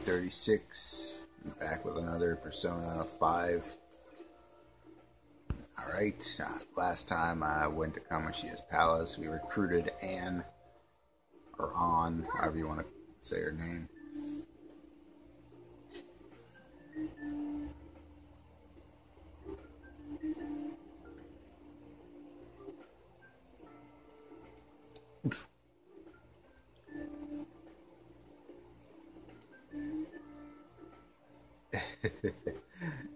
G36, back with another Persona 5. Alright, last time I went to Kamoshida's palace, we recruited Anne, or An, however you want to say her name.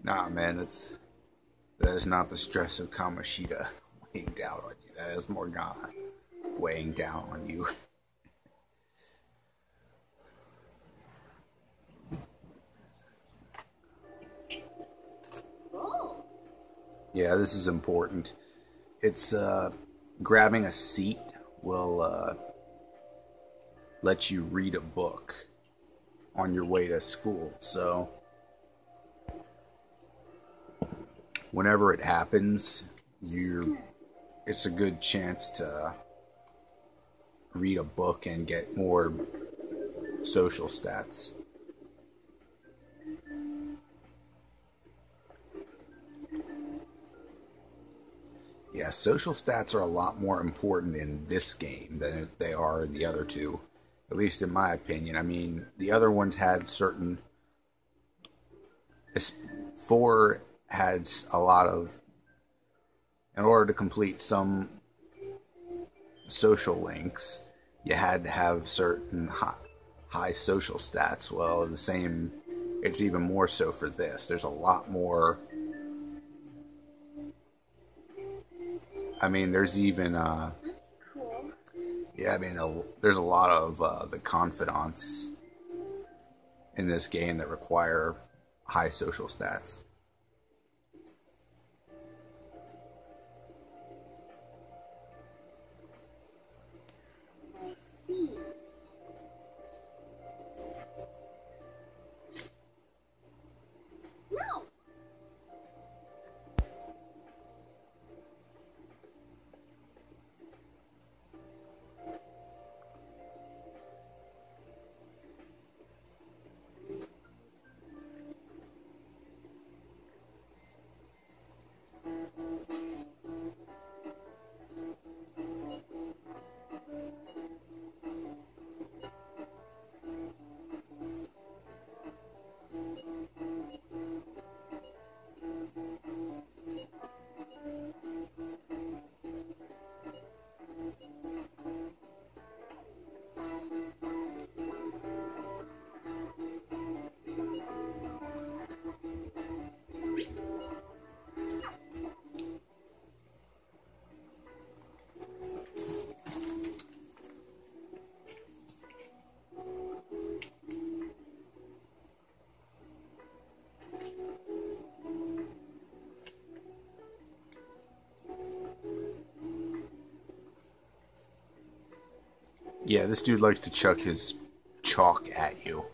Nah, man, that is not the stress of Kamoshida weighing down on you. That is Morgana weighing down on you. Yeah, this is important. It's grabbing a seat will let you read a book on your way to school. So whenever it happens, it's a good chance to read a book and get more social stats. Yeah, social stats are a lot more important in this game than they are in the other two. At least in my opinion. I mean, the other ones had certain... 4 had a lot of... In order to complete some social links, you had to have certain high social stats. Well, the same... It's even more so for this. There's a lot more... I mean, there's even, That's cool. Yeah, I mean, there's a lot of the confidants in this game that require high social stats. I see. No. Yeah, this dude likes to chuck his chalk at you.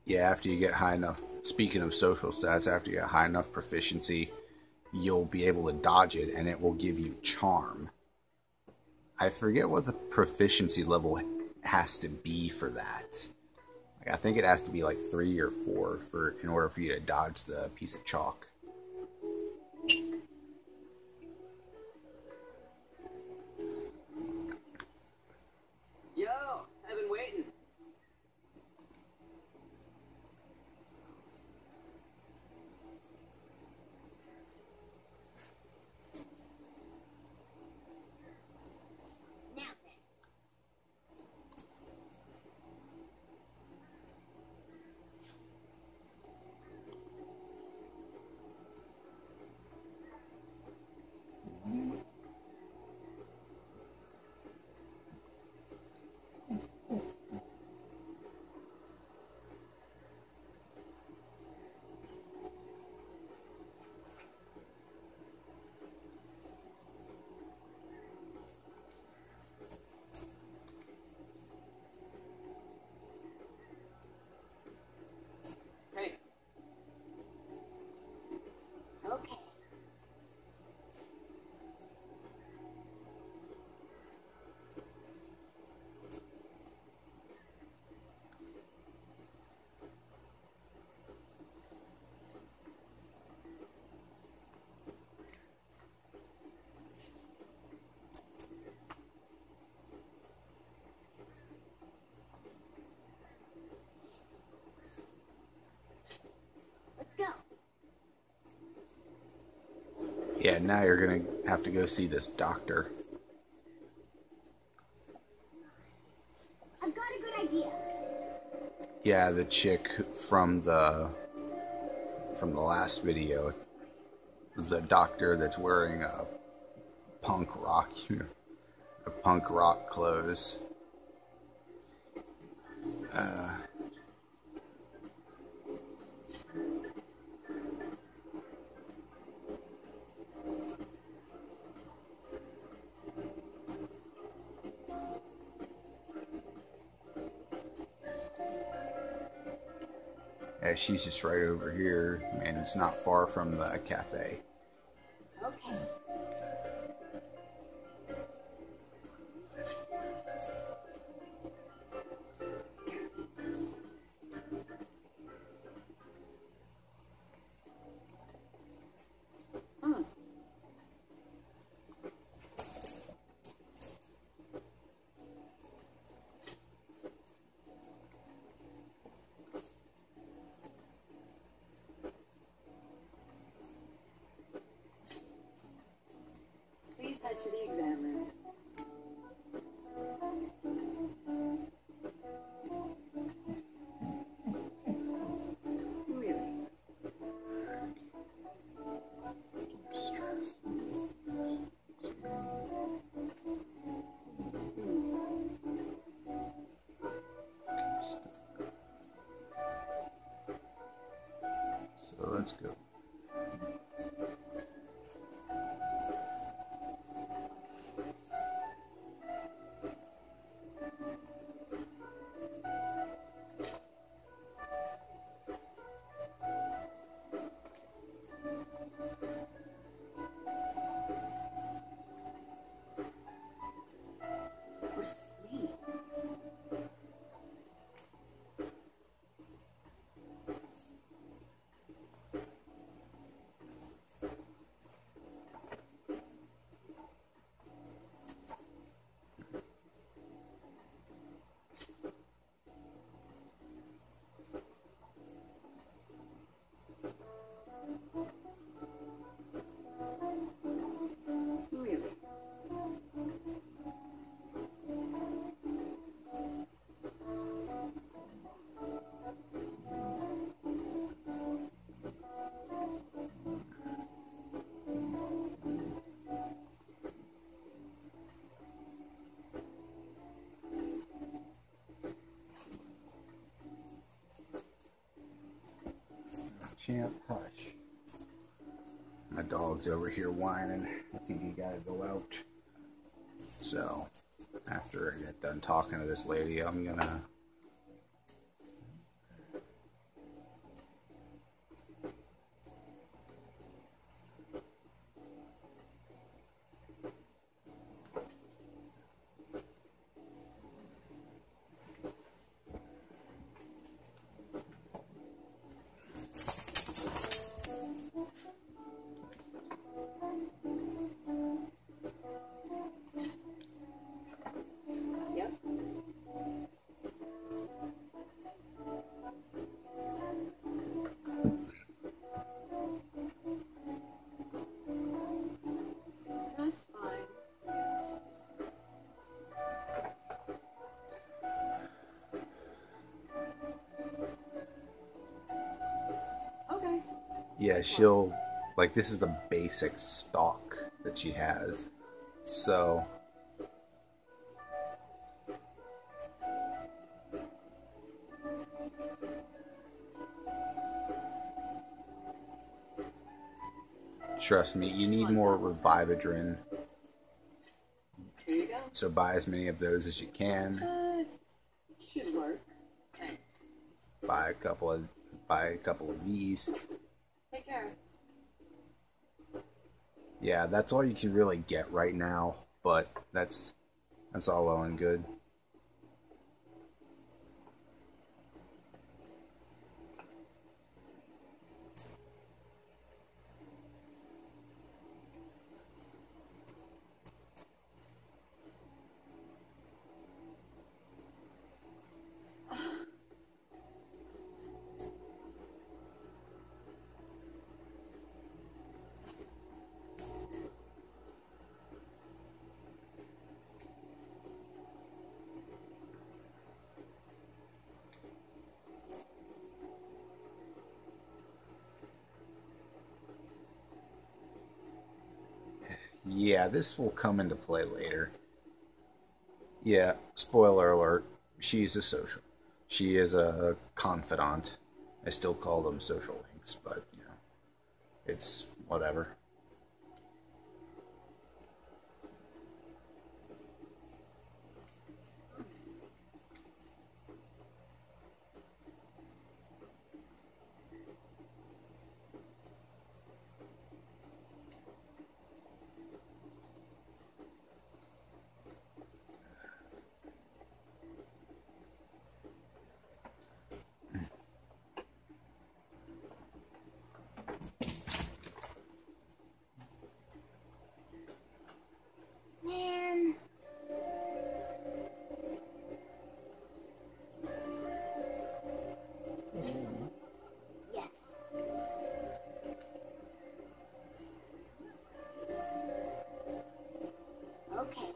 Yeah, after you get high enough, speaking of social stats, after you get high enough proficiency, you'll be able to dodge it, and it will give you charm. I forget what the proficiency level has to be for that. Like, I think it has to be like 3 or 4 in order for you to dodge the piece of chalk. Yo, I've been waiting. Now then. now you're gonna have to go see this doctor. I've got a good idea. Yeah, the chick from the last video, the doctor that's wearing a punk rock clothes. Yeah, she's just right over here, and it's not far from the cafe. Okay. Please head to the exam room. Really? So let's go. We're sweet. Really? Champ, hush. My dog's over here whining. I think he gotta go out. So, after I get done talking to this lady, I'm gonna... Yep. That's fine. Okay. Yeah, she'll... Like, this is the basic stock that she has. So... Trust me, you need more Revivadrin. Here you go. So buy as many of those as you can. Should work. Thanks. Buy a couple of these. Take care. Yeah, that's all you can really get right now, but that's all well and good. yeah, this will come into play later. Yeah, spoiler alert. She's a social. She is a confidant. I still call them social links, but you know, it's whatever. Man. Yes. Okay.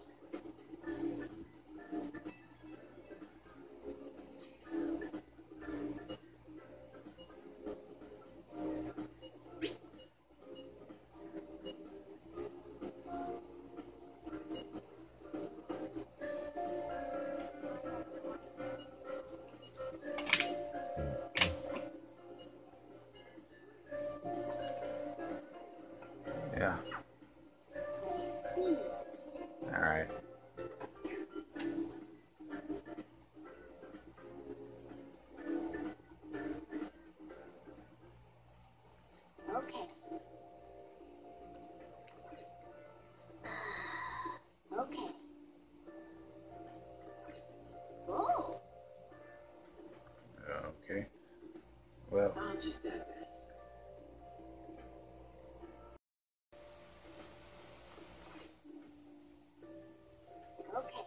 Yeah. I see. All right. Okay. Okay. Oh. Okay. Well, I'll just add this. Okay.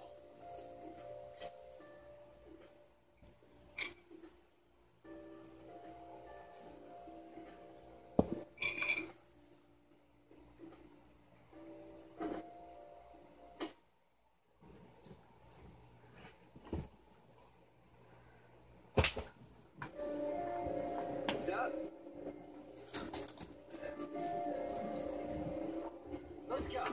What's up? Let's go.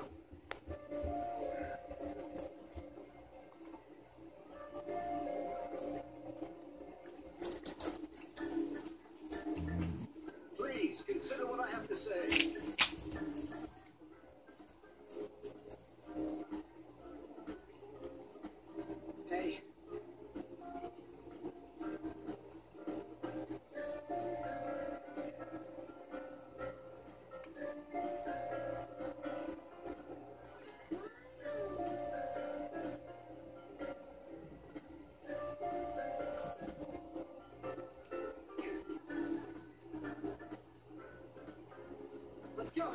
Please consider what I have to say. Hey. Let's go.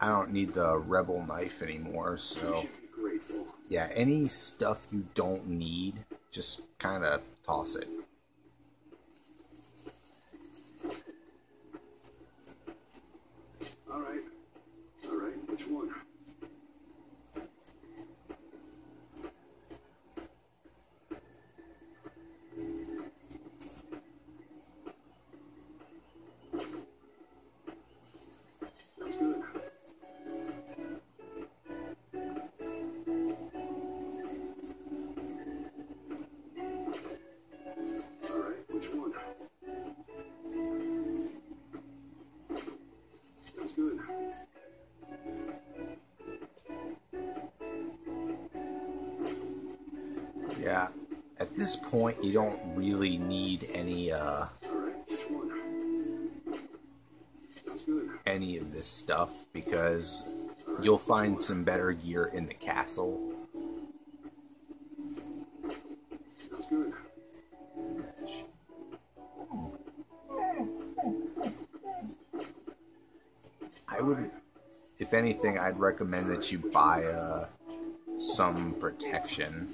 I don't need the rebel knife anymore, so Grateful. yeah, any stuff you don't need, just kind of toss it. All right. All right. Which one? That's good. All right. Which one? That's good. Yeah, at this point, you don't really need any All right. Which one? That's good. any of this stuff because you'll find some better gear in the castle. That's good. I would, if anything, I'd recommend that you buy some protection.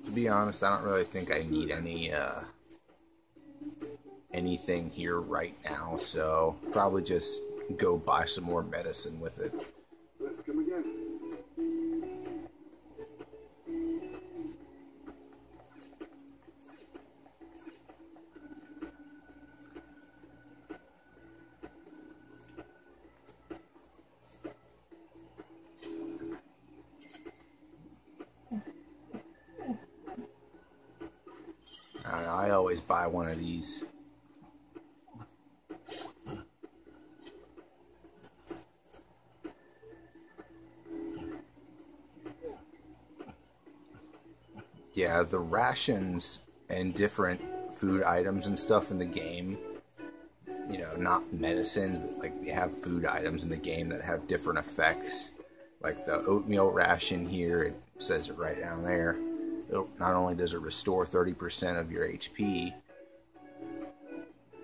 To be honest, I don't really think I need anything here right now, so probably just go buy some more medicine with it. Come again. I always buy one of these. Yeah, the rations and different food items and stuff in the game, you know, not medicine, but like they have food items in the game that have different effects. Like the oatmeal ration here, it says it right down there. Not only does it restore 30% of your HP,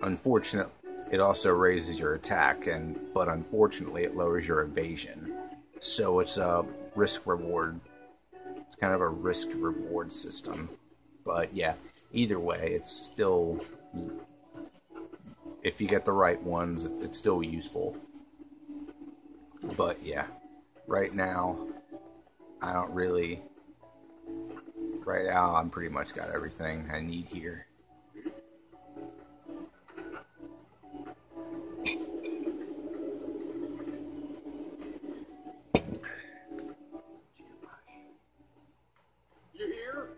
unfortunately, it also raises your attack, but unfortunately, it lowers your evasion. So it's a risk-reward. It's kind of a risk-reward system. But yeah, either way, it's still, if you get the right ones, it's still useful. But yeah, right now, right now, I'm pretty much got everything I need here. You here?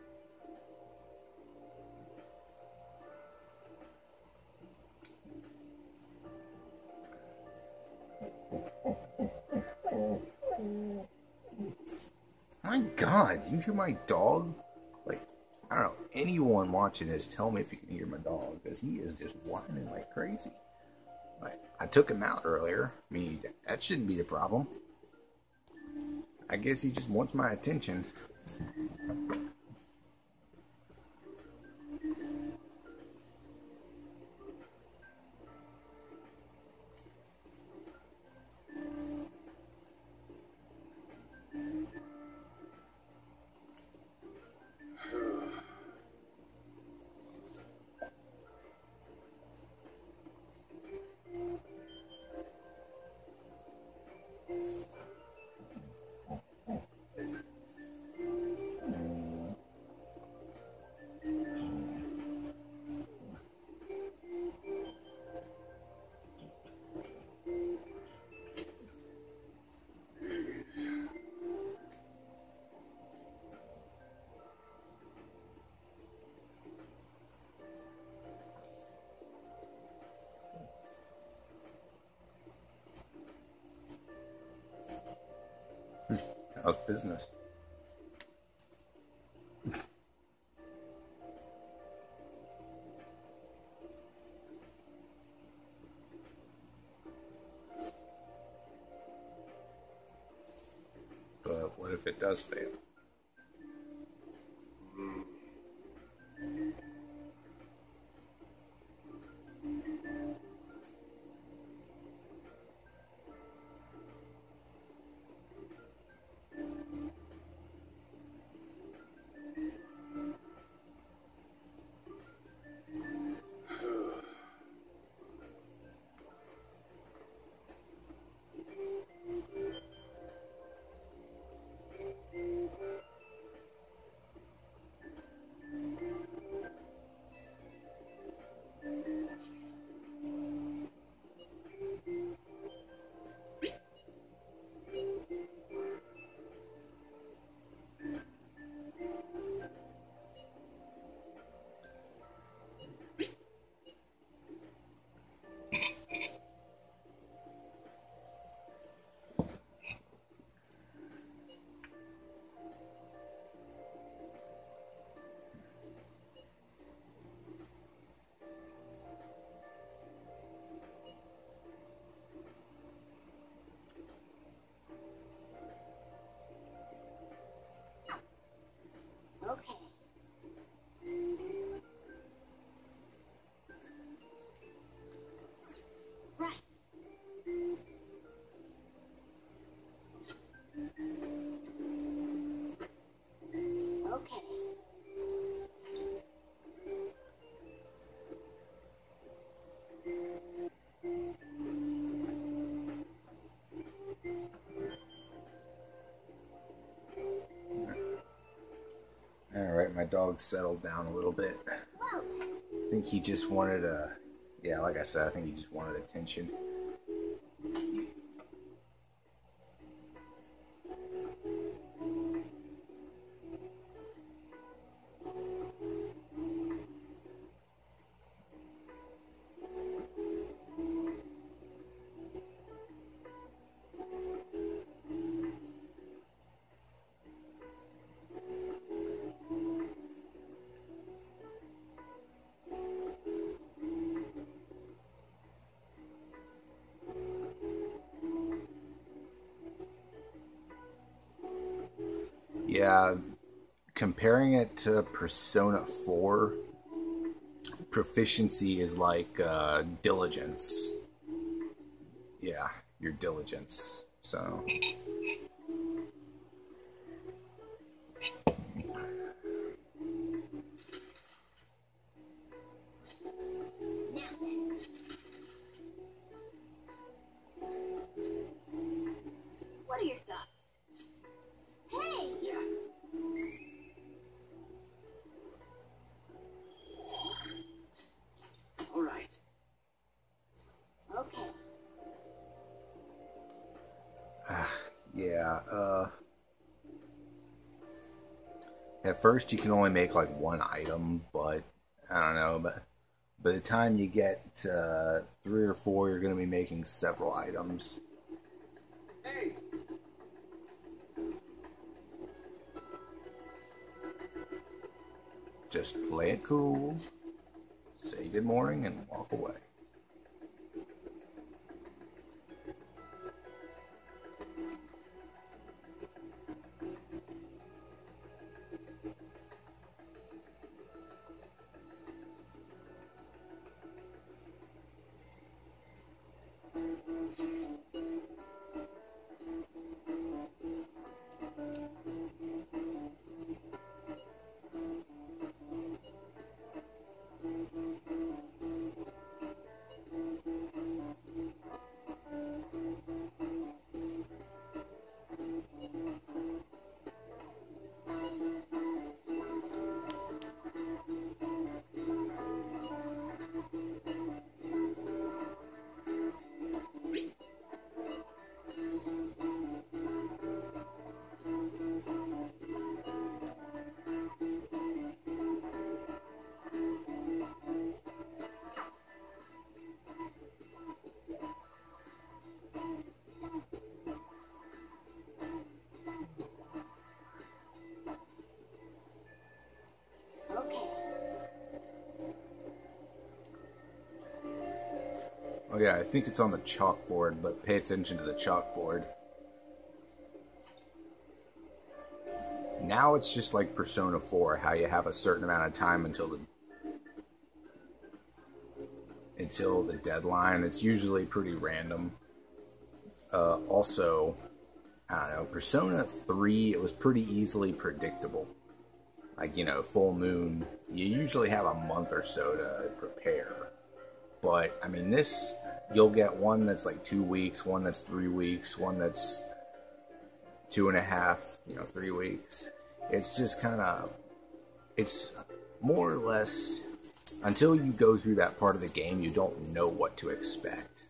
My God, do you hear my dog? Like, I don't know, anyone watching this, tell me if you can hear my dog, because he is just whining like crazy. Like, I took him out earlier. I mean, that shouldn't be the problem. I guess he just wants my attention. How's business? if it does fail. Okay. Right. Okay. Alright, my dog settled down a little bit. Whoa. I think he just wanted yeah, like I said, I think he just wanted attention. Yeah, comparing it to Persona 4, proficiency is like diligence. Yeah, your diligence. So. Now then. What are your thoughts? Hey! Yeah. All right. Okay. Yeah, at first you can only make like one item, but I don't know, but by the time you get to 3 or 4, you're going to be making several items. Hey. Just play it cool, say good morning, and walk away. Oh yeah, I think it's on the chalkboard, but pay attention to the chalkboard. Now it's just like Persona 4, how you have a certain amount of time until the deadline. It's usually pretty random. Also, I don't know, Persona 3, it was pretty easily predictable. Like, you know, full moon, you usually have a month or so to prepare. But, I mean, this, you'll get one that's like 2 weeks, one that's 3 weeks, one that's 2.5, 3 weeks. It's just kind of, it's more or less, until you go through that part of the game, you don't know what to expect.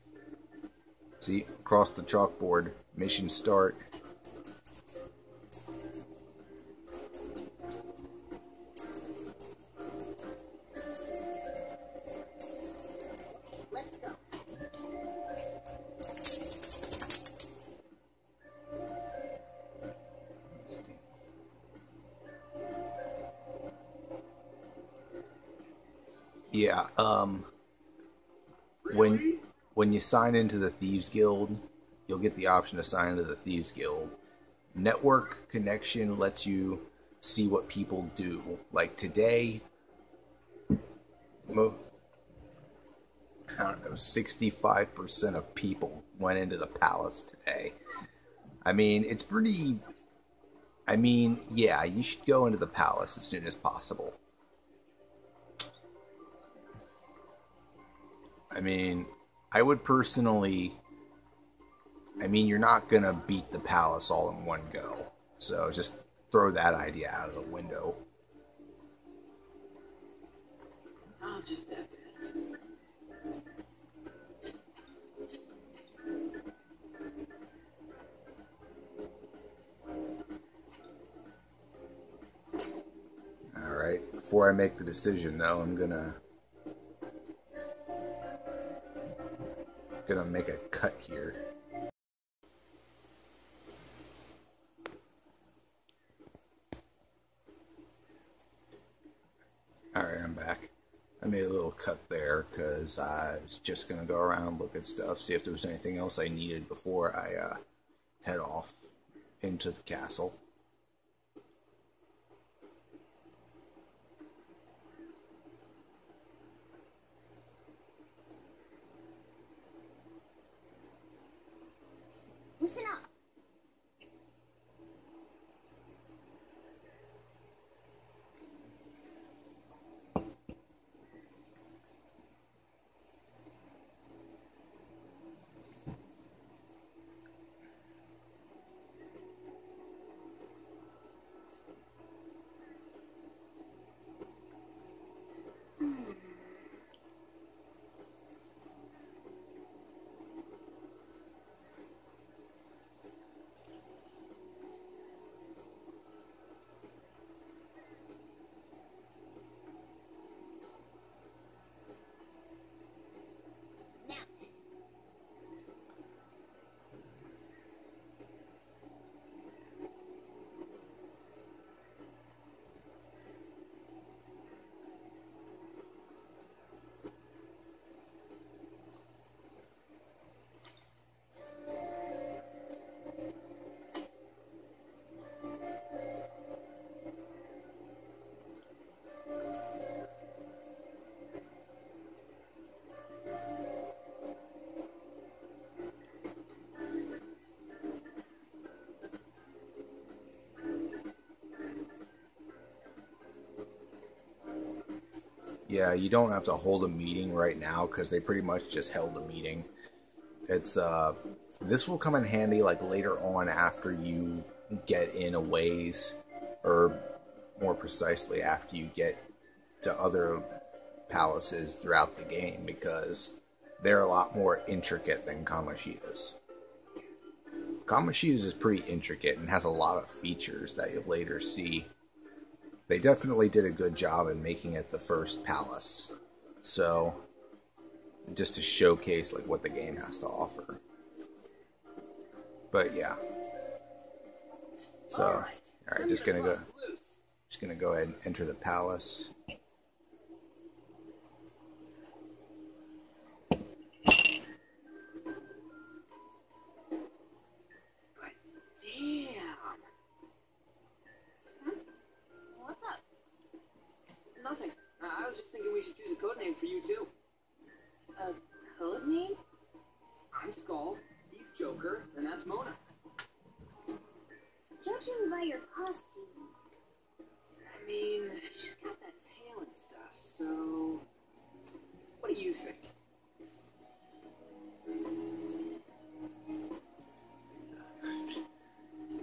See, across the chalkboard, mission start. Let's go. Yeah, when you sign into the Thieves Guild, you'll get the option to sign into the Thieves Guild. Network connection lets you see what people do. Like today, I don't know, 65% of people went into the palace today. I mean, it's pretty... I mean, yeah, you should go into the palace as soon as possible. I mean, I would personally... I mean, you're not gonna beat the palace all in one go. So just throw that idea out of the window. I'll just have this. Alright, before I make the decision though, I'm gonna make a cut here. Alright, I'm back. I made a little cut there because I was just going to go around, look at stuff, see if there was anything else I needed before I head off into the castle. Listen up. Yeah, you don't have to hold a meeting right now because they pretty much just held a meeting. It's this will come in handy like later on after you get in a ways, or more precisely after you get to other palaces throughout the game, because they're a lot more intricate than Kamoshida's. Kamoshida's is pretty intricate and has a lot of features that you'll later see. They definitely did a good job in making it the first palace. So, just to showcase like what the game has to offer. But yeah. So, alright, just gonna go ahead and enter the palace. Damn. do you think?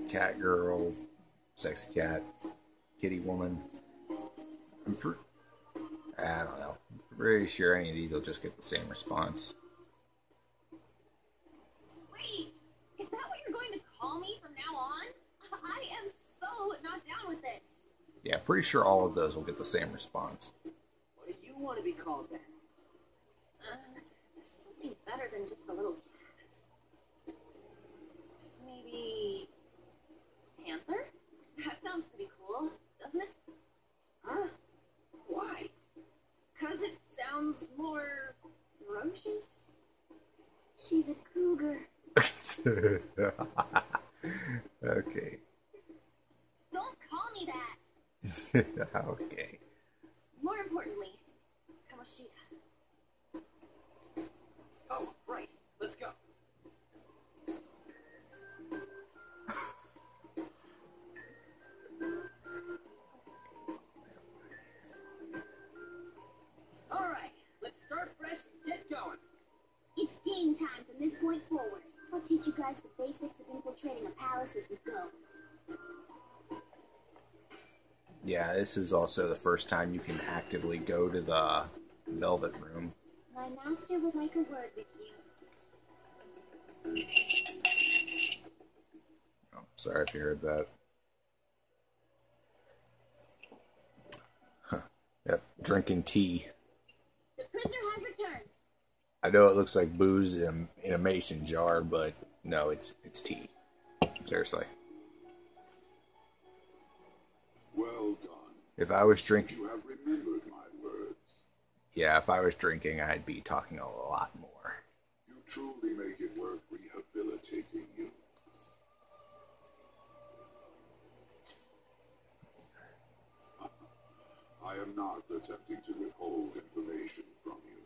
Cat girl, sexy cat, kitty woman. I don't know. I'm pretty sure any of these will just get the same response. Wait, is that what you're going to call me from now on? I am so not down with this. Yeah, pretty sure all of those will get the same response. What do you want to be called then? Something better than just a little cat. Maybe Panther? That sounds pretty cool, doesn't it? Huh? Why? 'Cause it sounds more ferocious. She's a cougar. Okay. Don't call me that. Okay. More importantly, kamoshida. Oh, right. Let's go. All right. Let's start fresh and get going. It's game time from this point forward. I'll teach you guys the basics of infiltrating a palace as we go. Yeah, this is also the first time you can actively go to the Velvet Room. My master would like a word with you. Oh, sorry if you heard that. Huh. Yep, drinking tea. The prisoner has returned. I know it looks like booze in a mason jar, but no, it's tea. Seriously. Well done. If I was drinking, You have remembered my words. yeah, if I was drinking, I'd be talking a lot more. You truly make it worth rehabilitating you. I am not attempting to withhold information from you.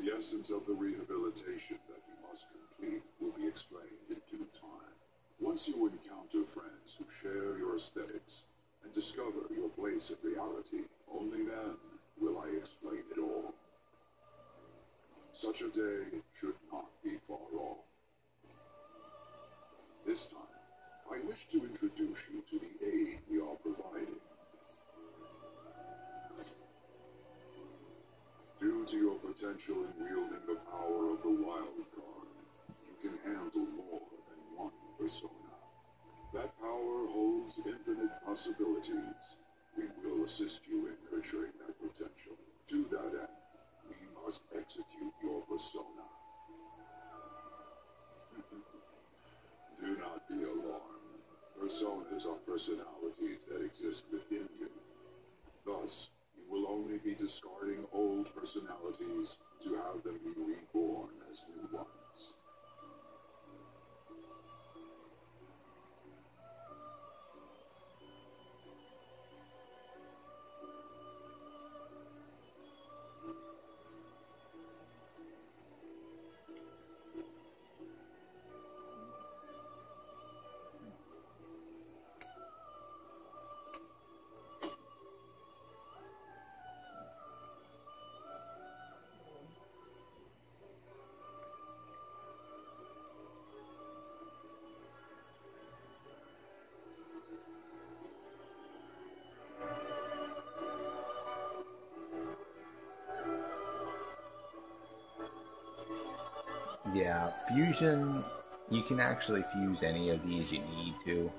The essence of the rehabilitation that you must complete will be explained in due time. Once you encounter friends who share your aesthetics and discover your place in reality, only then will I explain it all. Such a day should not be far off. This time, I wish to introduce you to the aid we are providing. Due to your potential in wielding the power of the wild card, you can handle more than one persona. That power holds infinite possibilities. We will assist you in nurturing that potential. To that end, we must execute your persona. Do not be alarmed. Personas are personalities that exist within you. Thus, you will only be discarding old personalities to have them be reborn as new ones. Yeah, fusion, you can actually fuse any of these you need to.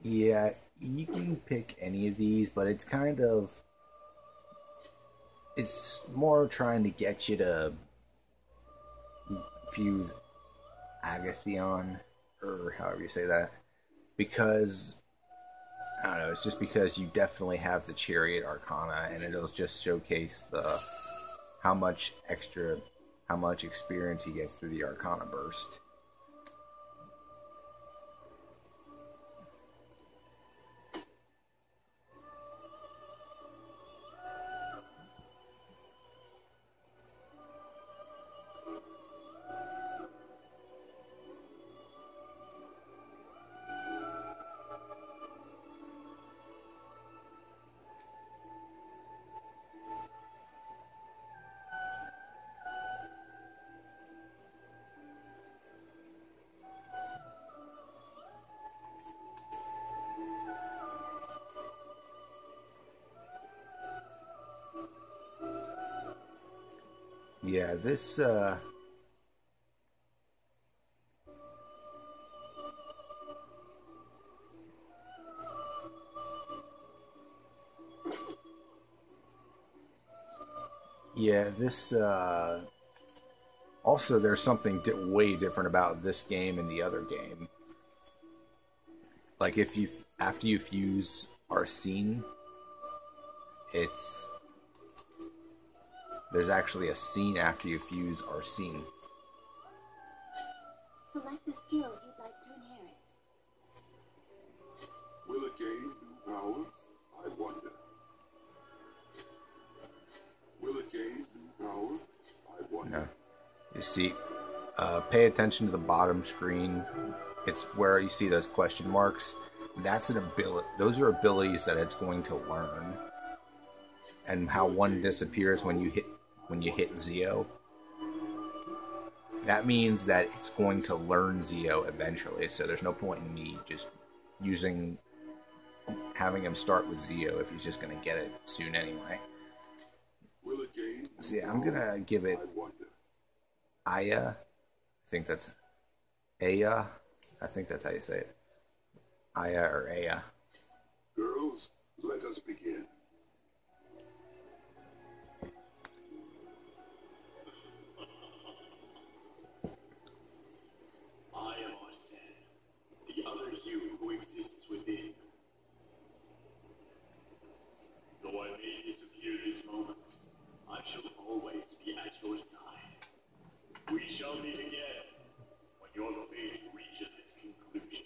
Yeah, you can pick any of these, but it's kind of... It's more trying to get you to fuse Agathion, or however you say that, because I don't know. It's just because you definitely have the Chariot Arcana, and it'll just showcase the how much experience he gets through the Arcana burst. Yeah, this also there's something way different about this game and the other game. Like if you after you fuse Arsene, there's actually a scene after you fuse Arsene. Select the skills you'd like to inherit. Will it gain new powers? I wonder. Will it gain new powers? I wonder. No. You see, pay attention to the bottom screen. It's where you see those question marks. That's an ability. Those are abilities that it's going to learn. And how one disappears when you hit Zeo. That means that it's going to learn Zeo eventually. So there's no point in me just having him start with Zeo if he's just going to get it soon anyway. So yeah, I'm gonna give it Aya. I think that's Aya. I think that's how you say it. Aya or Aya. Girls, let us begin. I am Arsene, the other you who exists within. Though I may disappear this moment, I shall always be at your side. We shall meet again when your fate reaches its conclusion.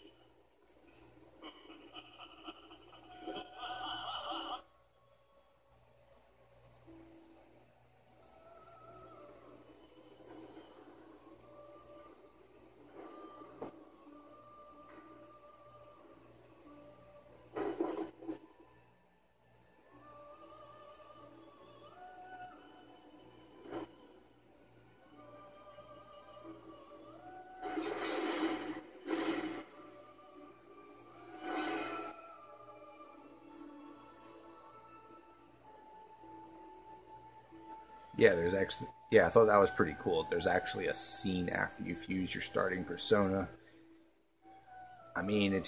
Yeah, I thought that was pretty cool. There's actually a scene after you fuse your starting persona. I mean, it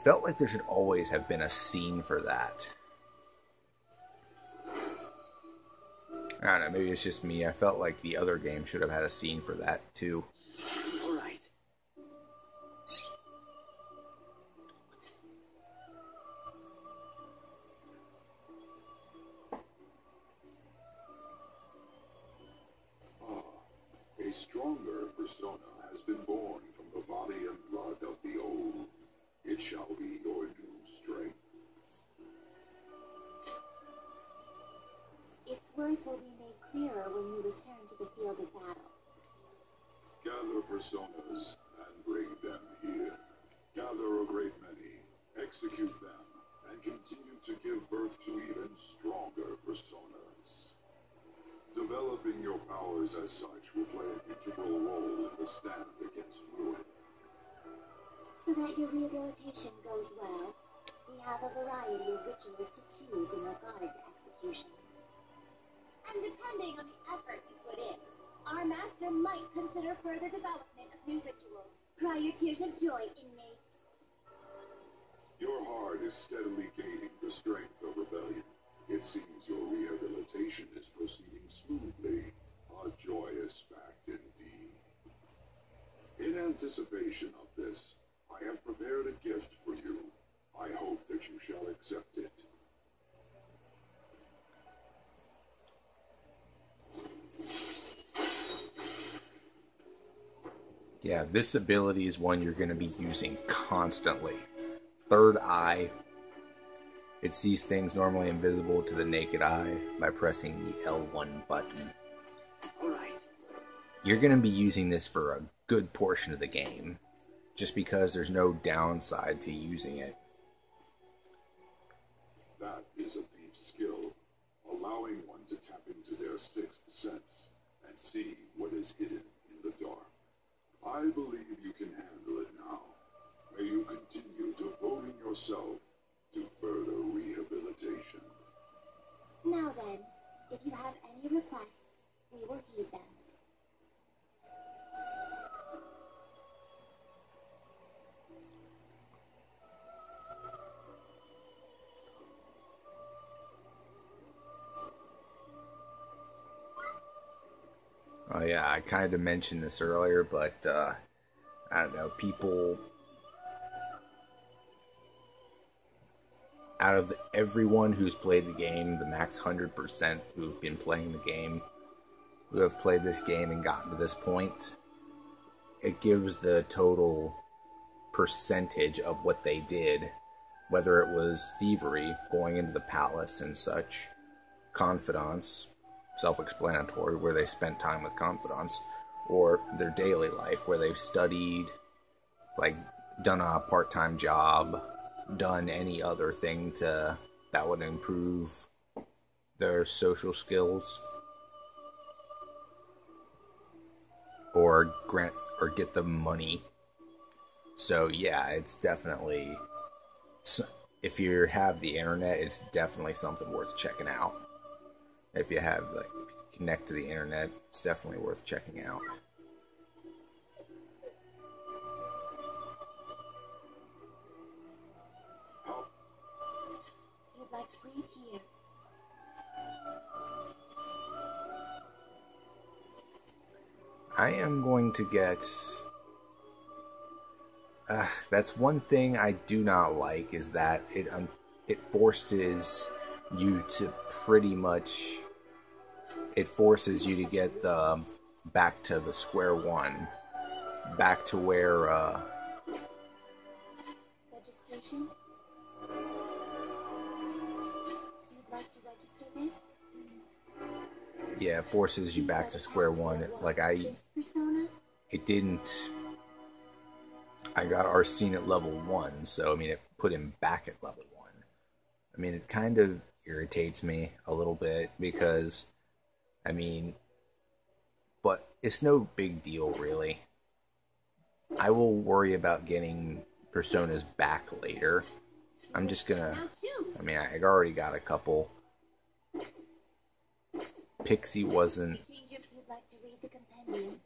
felt like there should always have been a scene for that. I don't know, maybe it's just me. I felt like the other game should have had a scene for that too. All right. A stronger persona has been born from the body and blood of the old. It shall be your new strength. Its worth will be made clearer when you return to the field of battle. Gather personas and bring them here. Gather a great many, execute them, and continue to give birth to even stronger personas. Developing your powers as such will play an integral role in the stand against ruin. So that your rehabilitation goes well, we have a variety of rituals to choose in regard to execution. And depending on the effort you put in, our master might consider further development of new rituals. Cry your tears of joy, inmate. Your heart is steadily gaining the strength of rebellion. It seems your rehabilitation is proceeding smoothly. A joyous fact indeed. anticipation of this, I have prepared a gift for you. I hope that you shall accept it. Yeah, this ability is one you're going to be using constantly. Third eye. It sees things normally invisible to the naked eye by pressing the L1 button. Alright. You're going to be using this for a good portion of the game, just because there's no downside to using it. That is a thief's skill, allowing one to tap into their sixth sense and see what is hidden in the dark. I believe you can handle it now. May you continue devoting yourself to further rehabilitation. Now then, if you have any requests, we will heed them. Oh yeah, I kind of mentioned this earlier, but I don't know, people out of everyone who's played the game, the max 100% who've been playing the game, who have played this game and gotten to this point, it gives the total percentage of what they did, whether it was thievery, going into the palace and such, confidants, self-explanatory, where they spent time with confidants, or their daily life, where they've studied, like, done a part-time job, done any other thing that would improve their social skills, or get them money. So yeah, it's definitely, if you have the internet, it's definitely something worth checking out. If you have, like, if you connect to the internet, it's definitely worth checking out. You'd like to breathe here. I am going to get... that's one thing I do not like, is that it forces you to pretty much... It forces you to get back to the square one. Back to where... Registration? You'd like to register this? Yeah, it forces you back to square one. Like, Persona? it didn't... I got Arsene at level 1, so, I mean, it put him back at level 1. I mean, it kind of irritates me a little bit, because, I mean, but it's no big deal, really. I will worry about getting Personas back later. I'm just gonna... I mean, I already got a couple. Pixie wasn't... You'd like to read the compendium.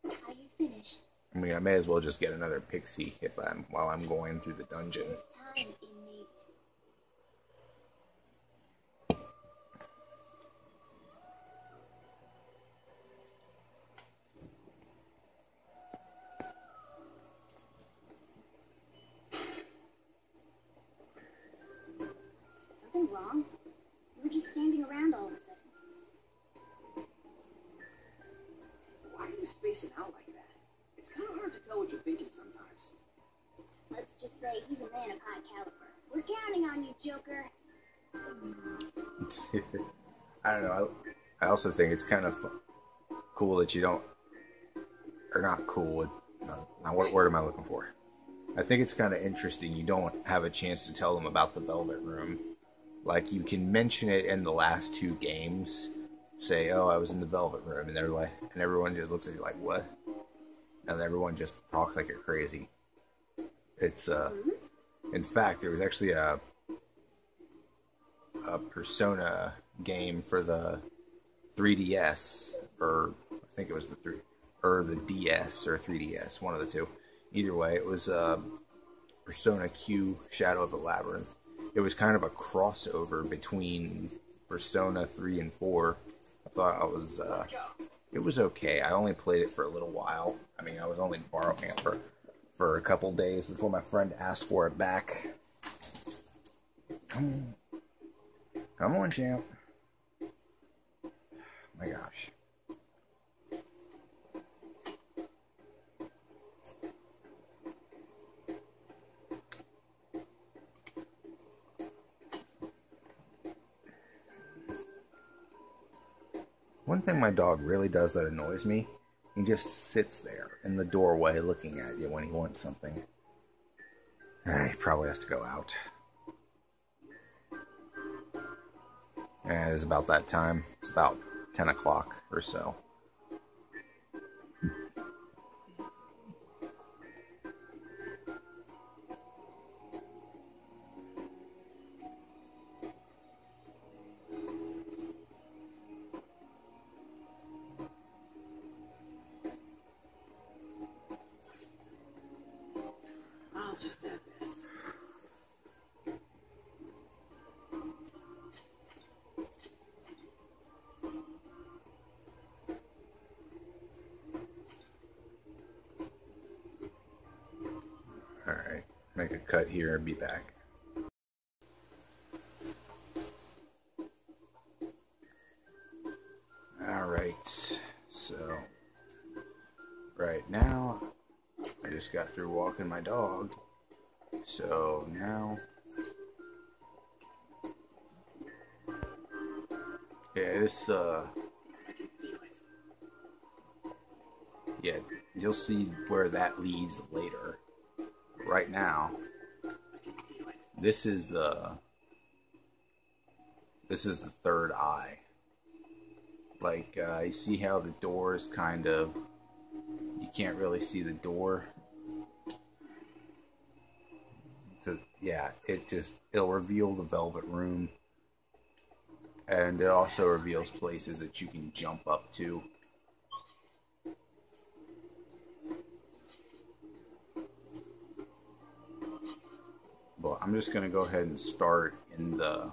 Are you finished? I mean, I may as well just get another Pixie while I'm going through the dungeon. Time, inmate. Something wrong? You were just standing around all of a sudden. Why are you spacing out like that? It's kind of hard to tell what you're thinking sometimes. Let's just say he's a man of high caliber. We're counting on you, Joker. I don't know. I also think it's kind of cool that you don't... Or not cool. Now, what word am I looking for? I think it's kind of interesting you don't have a chance to tell them about the Velvet Room. Like, you can mention it in the last 2 games. Say, oh, I was in the Velvet Room. And they're like... And everyone just looks at you like, what? And everyone just talks like you're crazy. It's, in fact, there was actually a Persona game for the 3DS, or I think it was the DS or 3DS, one of the two. Either way, it was Persona Q Shadow of the Labyrinth. It was kind of a crossover between Persona 3 and 4. I thought it was It was okay. I only played it for a little while. I mean, I was only borrowing it for a couple days before my friend asked for it back. Come on. Come on, champ. My gosh. One thing my dog really does that annoys me, he just sits there in the doorway looking at you when he wants something. He probably has to go out. And it is about that time. It's about 10 o'clock or so. I'll just add this. Alright, make a cut here and be back. Alright, so right now I just got through walking my dog, so now yeah, you'll see where that leads later. Right now, this is the third eye. Like, you see how the door is kind of, you can't really see the door. Yeah, it'll reveal the Velvet Room. And it also reveals places that you can jump up to. Well, I'm just going to go ahead and start in the...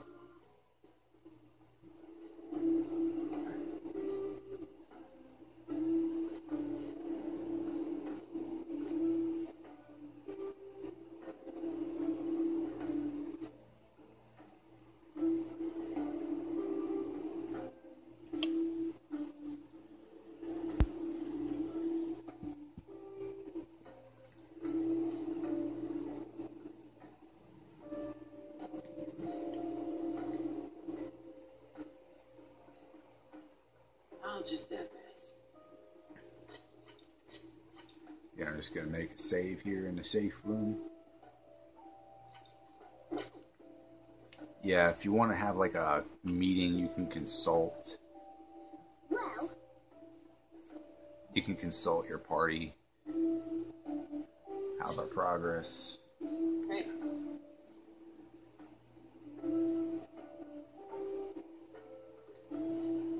I'll just add this. Yeah, I'm just going to make a save here in the safe room. Yeah, if you want to have like a meeting, you can consult. Well, You can consult your party. How about progress? Great.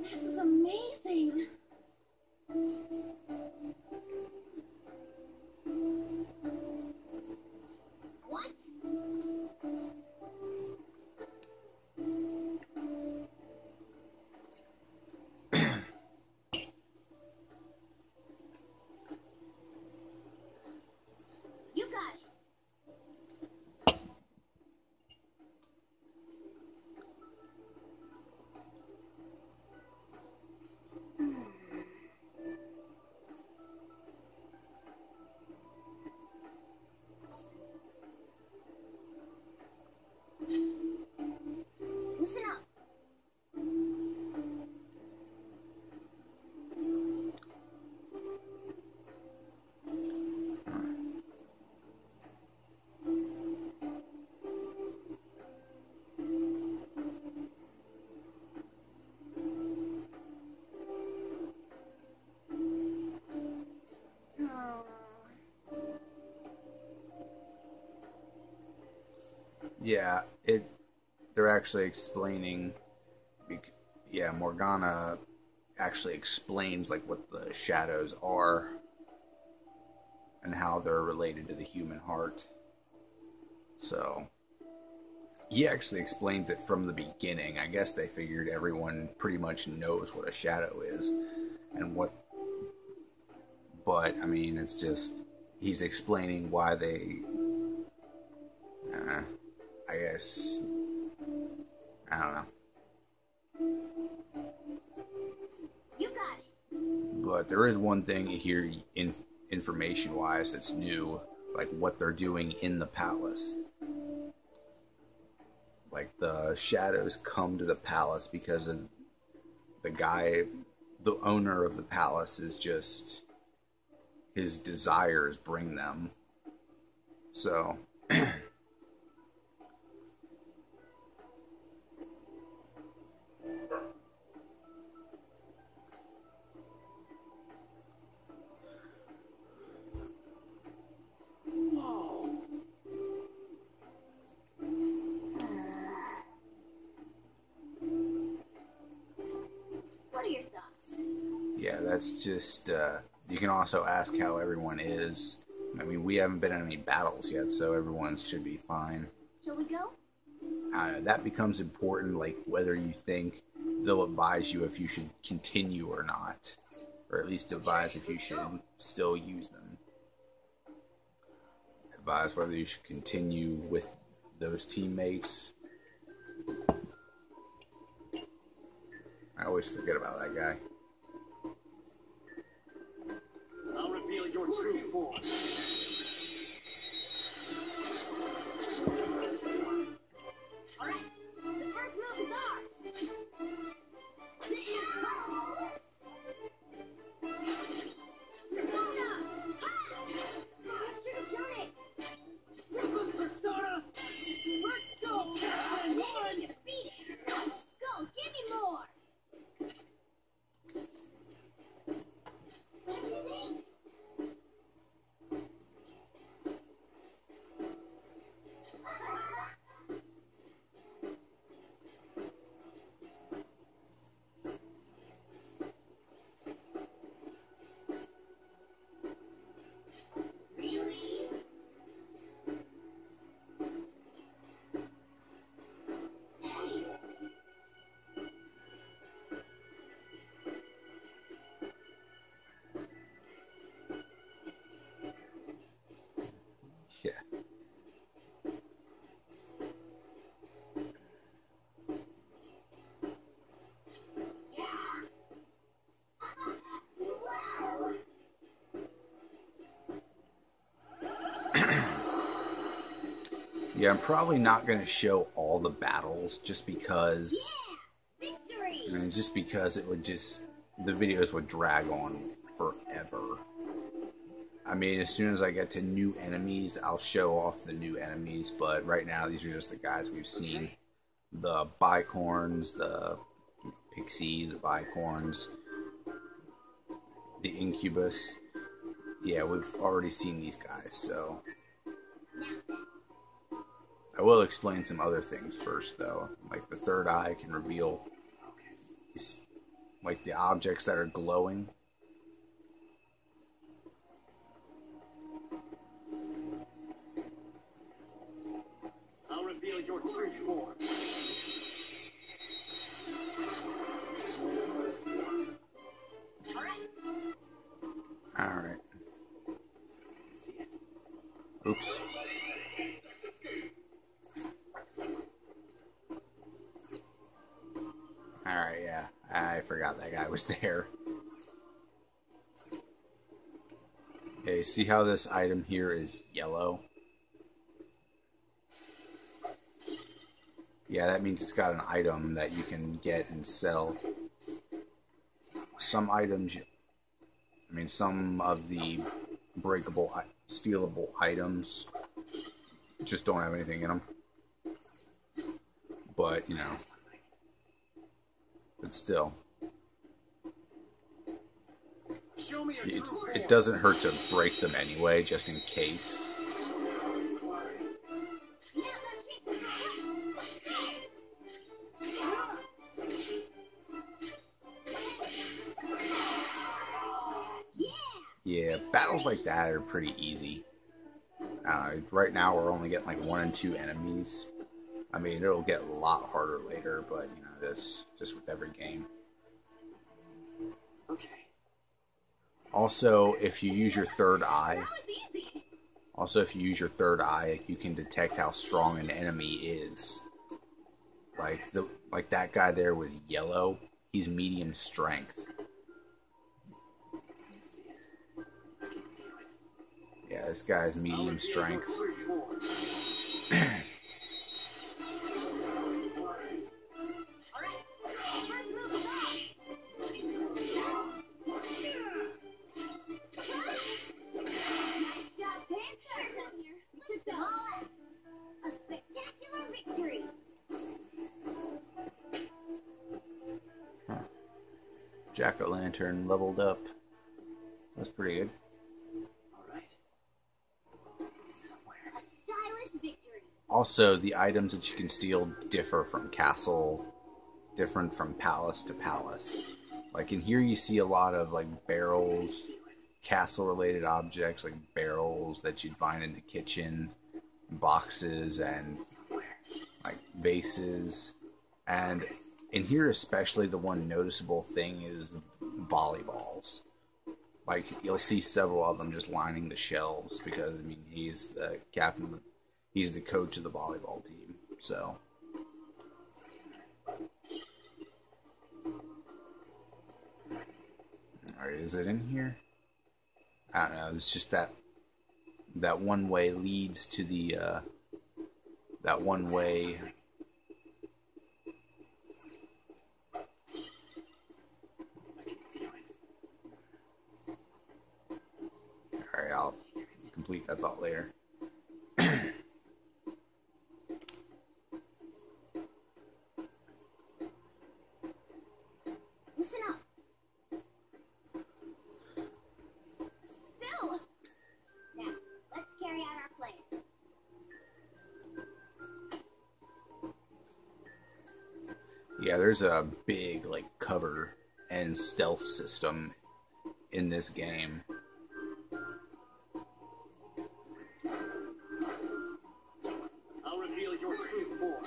this is amazing. What? You got it. Listen up. Yeah, they're actually explaining. Yeah, Morgana actually explains like what the shadows are and how they're related to the human heart. So he actually explains it from the beginning. I guess they figured everyone pretty much knows what a shadow is, and what. But I mean, it's just he's explaining why they. I guess I don't know. You got it. But there is one thing here, information-wise, that's new, like what they're doing in the palace. Like the shadows come to the palace because of the guy, the owner of the palace, is just his desires bring them. So. What are your thoughts? Yeah, that's just, you can also ask how everyone is. I mean, we haven't been in any battles yet, so everyone should be fine. Shall we go? That becomes important, like whether you think they'll advise you if you should continue or not. Or at least advise if you should still use them. Advise whether you should continue with those teammates. I always forget about that guy. I'll reveal your true form. Alright, the first move is ours. Persona! Ha! You should have done it! Ruthless Persona! Let's go, Captain Enemy One! defeated! Go, give me more! What do you think? Really? Hey! Yeah. Wow! Yeah, I'm probably not going to show all the battles just because, Yeah! Victory! I mean, just because it would just, the videos would drag on forever. I mean, as soon as I get to new enemies, I'll show off the new enemies, but right now these are just the guys we've seen. The bicorns, the pixie, the bicorns, the incubus. Yeah, we've already seen these guys, so. I will explain some other things first, though. Like the third eye can reveal, like the objects that are glowing. I'll reveal your true form. Alright, Alright. See it. Oops. Alright, yeah. I forgot that guy was there. Okay, see how this item here is yellow? Yeah, that means it's got an item that you can get and sell. Some items, I mean, some of the breakable, stealable items just don't have anything in them. But, you know, but still, Show me your true form. it doesn't hurt to break them anyway, just in case. Yeah, battles like that are pretty easy. Right now we're only getting like 1 and 2 enemies. I mean, it'll get a lot harder later, but you know, that's just with every game. Okay, Also, if you use your third eye, you can detect how strong an enemy is. Like that guy there was yellow. He's medium strength. Yeah, this guy's medium strength. Jack-o'-lantern leveled up. That's pretty good. Also, the items that you can steal differ from different from palace to palace. Like in here you see a lot of like barrels, castle-related objects like barrels that you'd find in the kitchen, boxes, and like vases. And in here especially, the one noticeable thing is volleyballs. Like, you'll see several of them just lining the shelves because, I mean, he's the captain, he's the coach of the volleyball team, so. Alright, is it in here? I don't know, it's just that one way leads to the, that one way. Alright, I'll complete that thought later. Listen up. Still. Now, let's carry out our plan. Yeah, there's a big, like, cover and stealth system in this game. I'll reveal your true form.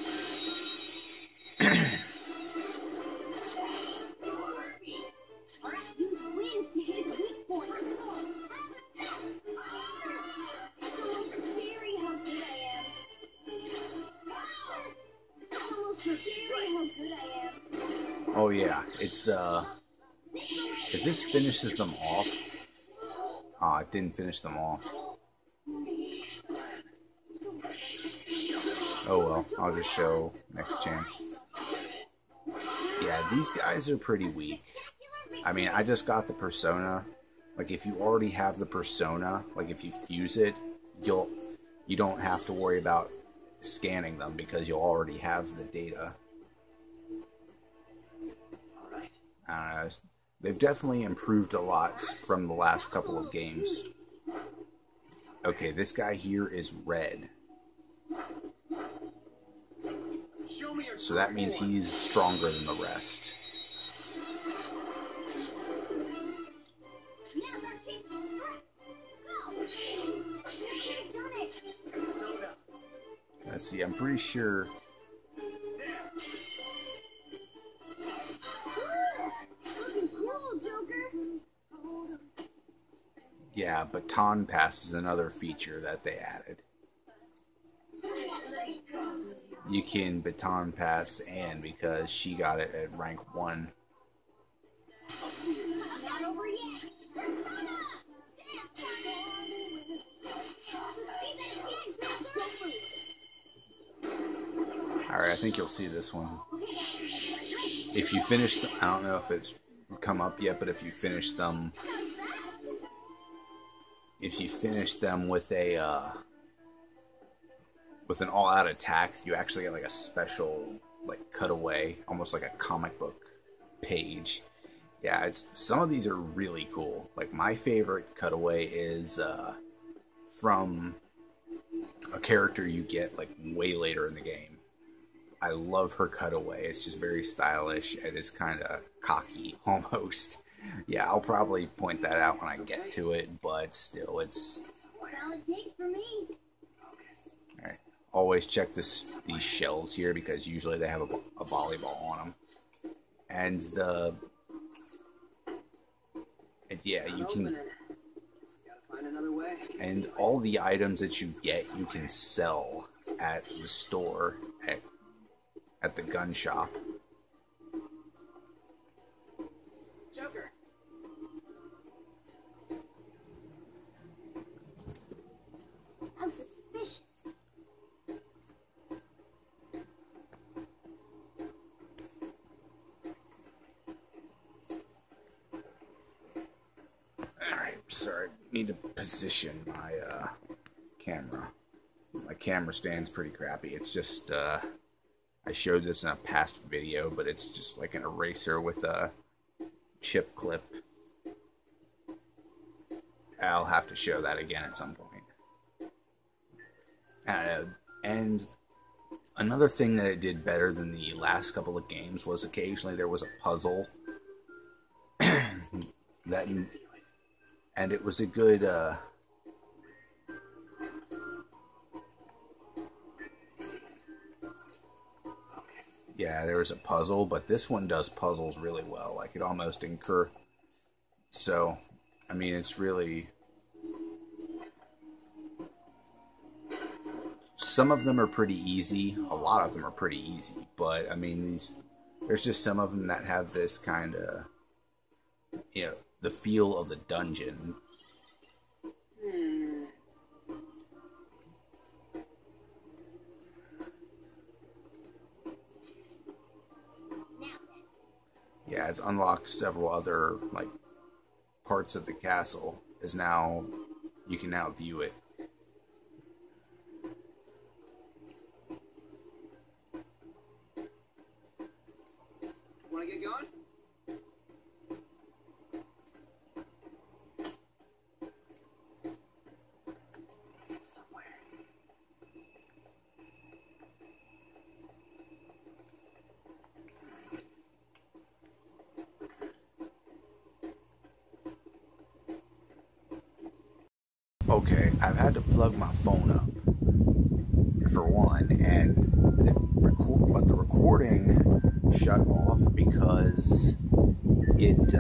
Alright, use wind to hit its weak point. It's almost scary how good I am. It's almost scary how good I am. Oh yeah, it's, if this finishes them off... Ah, it didn't finish them off. Oh well, I'll just show next chance. Yeah, these guys are pretty weak. I mean, I just got the persona. Like, if you already have the persona, like if you fuse it, you don't have to worry about scanning them because you'll already have the data. I don't know. They've definitely improved a lot from the last couple of games. Okay, this guy here is red. So that means he's stronger than the rest. Now's our chance to strike. Go! You've done it! Let's see, I'm pretty sure... Looking cool, Joker! Yeah, Baton Pass is another feature that they added. You can Baton Pass Anne because she got it at rank 1. Not over yet! Persona! Alright, I think you'll see this one. If you finish them, I don't know if it's come up yet, but if you finish them... If you finish them with a, with an all-out attack, you actually get like a special, like, cutaway, almost like a comic book page. Yeah, some of these are really cool. Like, my favorite cutaway is from a character you get like way later in the game. I love her cutaway. It's just very stylish and it's kind of cocky almost. Yeah, I'll probably point that out when I get to it, but still, it's... That's all it takes for me. Alright, always check these shelves here because usually they have a volleyball on them. And And yeah, you Not can. opening it. Guess we gotta find another way. And all the items that you get, you can sell at the store, at the gun shop. Joker. How suspicious. Alright, sorry. Need to position my camera. My camera stand's pretty crappy. It's just, I showed this in a past video, but it's just like an eraser with a chip clip. I'll have to show that again at some point. And another thing that it did better than the last couple of games was occasionally there was a puzzle that, and it was a good, yeah, there was a puzzle, but this one does puzzles really well. Like, it almost so, I mean, it's really, some of them are pretty easy. A lot of them are pretty easy, but I mean, there's just some of them that have this kind of, you know, the feel of the dungeon. Yeah, it's unlocked several other, like, parts of the castle. You can now view it. Wanna get going? Somewhere. Okay, I've had to plug my phone up, for one, and the recording shut off because it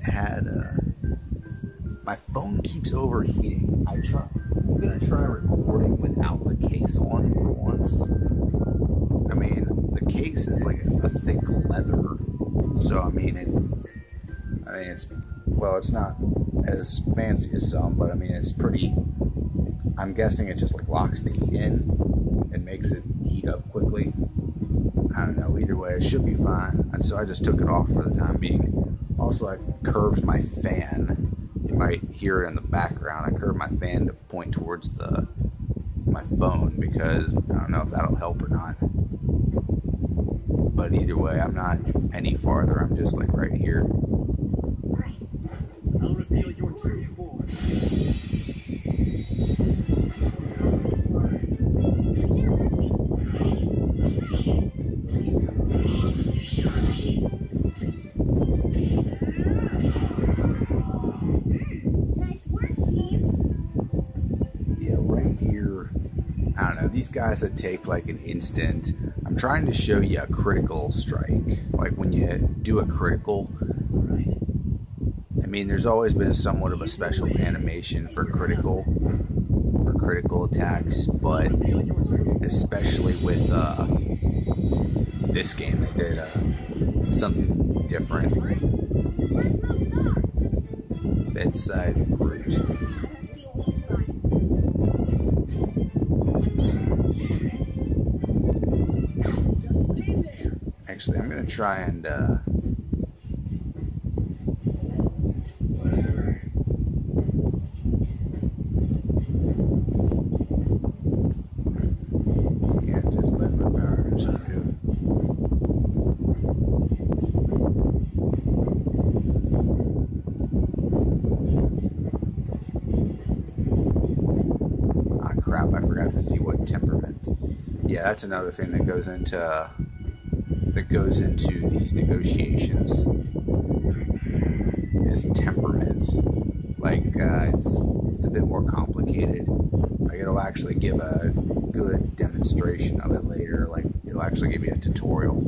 had my phone keeps overheating. I'm gonna try recording without the case on for once. I mean, the case is like a thick leather, so I mean it's not as fancy as some, but I mean it's pretty. I'm guessing it just like locks the heat in and makes it heat up quickly. I don't know, either way it should be fine, and so I just took it off for the time being. Also, I curved my fan. You might hear it in the background. I curved my fan to point towards my phone because I don't know if that'll help or not. But either way, I'm not any farther. I'm just like right here. I'll reveal your true form. Nice work, team. Yeah, right here. I don't know, these guys that take like an instant. I'm trying to show you a critical strike. Like when you do a critical, I mean, there's always been somewhat of a special animation for critical attacks, but especially with this game, they did something different. Bedside Brute. Actually, I'm gonna try and can't just let my power do something. Ah, crap! I forgot to see what temperament. Yeah, that's another thing that goes into these negotiations is temperament. Like it's a bit more complicated. Like it'll actually give a good demonstration of it later. Like it'll actually give you a tutorial.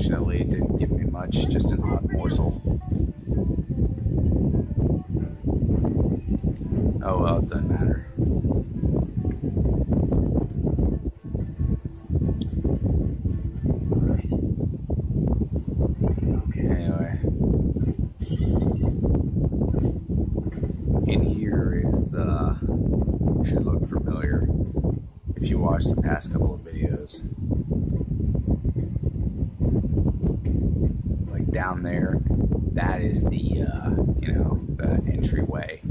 Unfortunately, it didn't give me much, just an odd morsel. Oh well, it doesn't matter. Anyway, in here is the, should look familiar if you watched the past couple of videos. Like down there, that is the, you know, the entryway.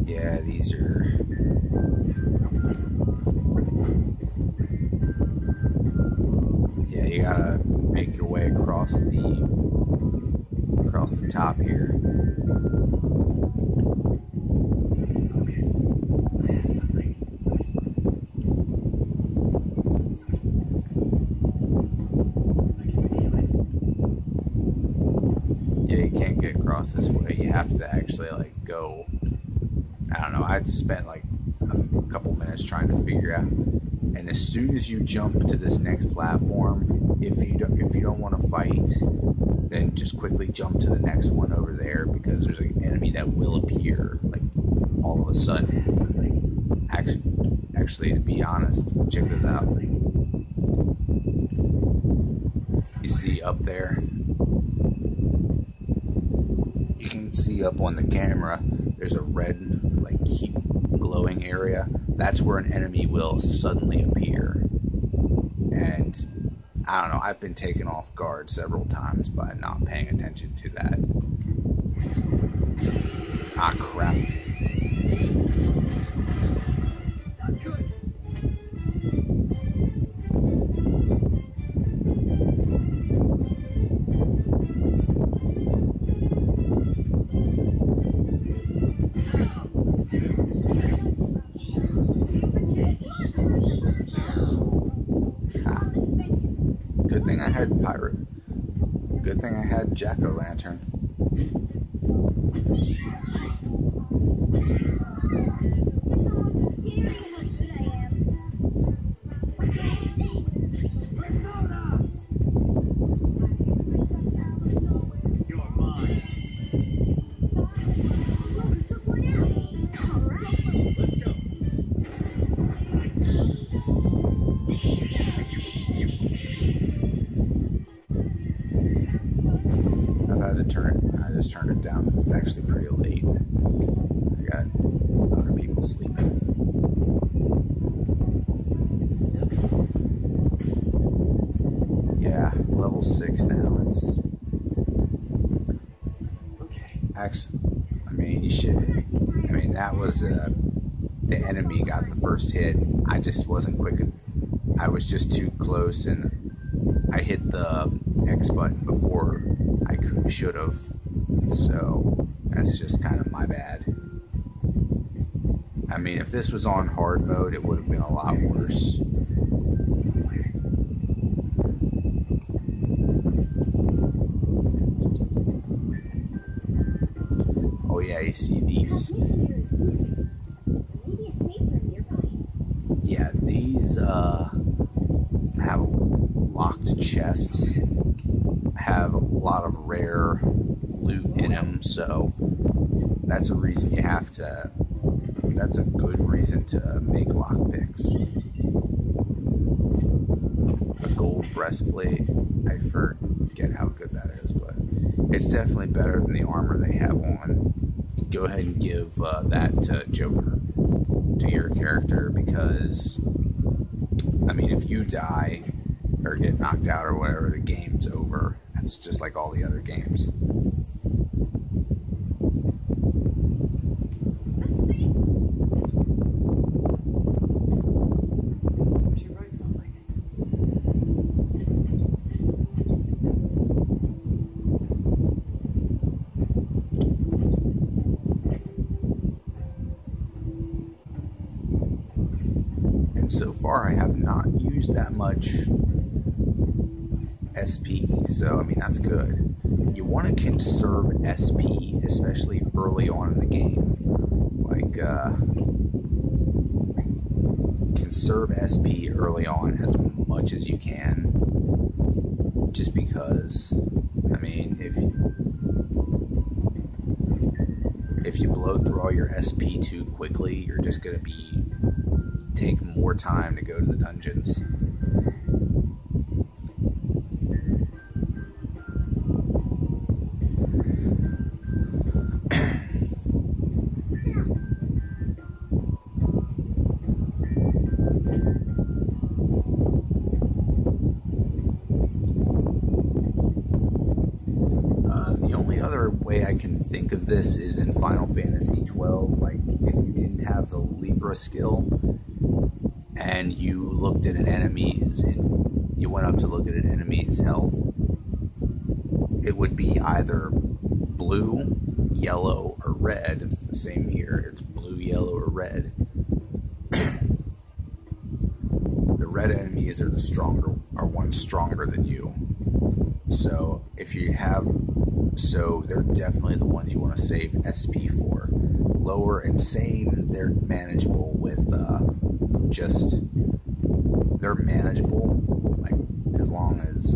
Yeah, these are... Yeah, you gotta make your way across the top here. Yeah, you can't get across this way. You have to actually like go. I don't know. I spent like a couple minutes trying to figure out. And as soon as you jump to this next platform, if you don't want to fight, then just quickly jump to the next one over there, because there's an enemy that will appear like all of a sudden. Actually, to be honest, check this out. You see up there? You can see up on the camera. There's a red, like, heat glowing area. That's where an enemy will suddenly appear. And I don't know, I've been taken off guard several times by not paying attention to that. Ah, crap. Good thing I had pirate. Good thing I had jack-o'-lantern. I just turned it down. It's actually pretty late. I got other people sleeping. Yeah, level 6 now. It's okay. Actually, I mean, you should. I mean, that was the enemy got the first hit. I just wasn't quick. I was just too close, and I hit the X button before I should have. So that's just kind of my bad. I mean, if this was on hard mode, it would have been a lot worse. Oh yeah, you see these? Yeah, these have locked chests, have a lot of rare loot in them, so that's a reason you have to, that's a good reason to make lockpicks. A gold breastplate, I forget how good that is, but it's definitely better than the armor they have on. Go ahead and give that to Joker, to your character, because, I mean, if you die or get knocked out or whatever, the game's over. It's just like all the other games. And so far far I have not used that much SP, so I mean that's good. You want to conserve SP, especially early on in the game. Like, conserve SP early on as much as you can. Just because, I mean, if you blow through all your SP too quickly, you're just going to take more time to go to the dungeons. The only other way I can think of this is in Final Fantasy 12, like if you didn't have the Libra skill and you looked at an enemy's and you went up to look at an enemy's health, it would be either blue, yellow, or red. Same here, it's blue, yellow, or red. The red enemies are ones stronger than you. So if you have, so they're definitely the ones you want to save SP for. Lower and sane, they're manageable with they're manageable, like as long as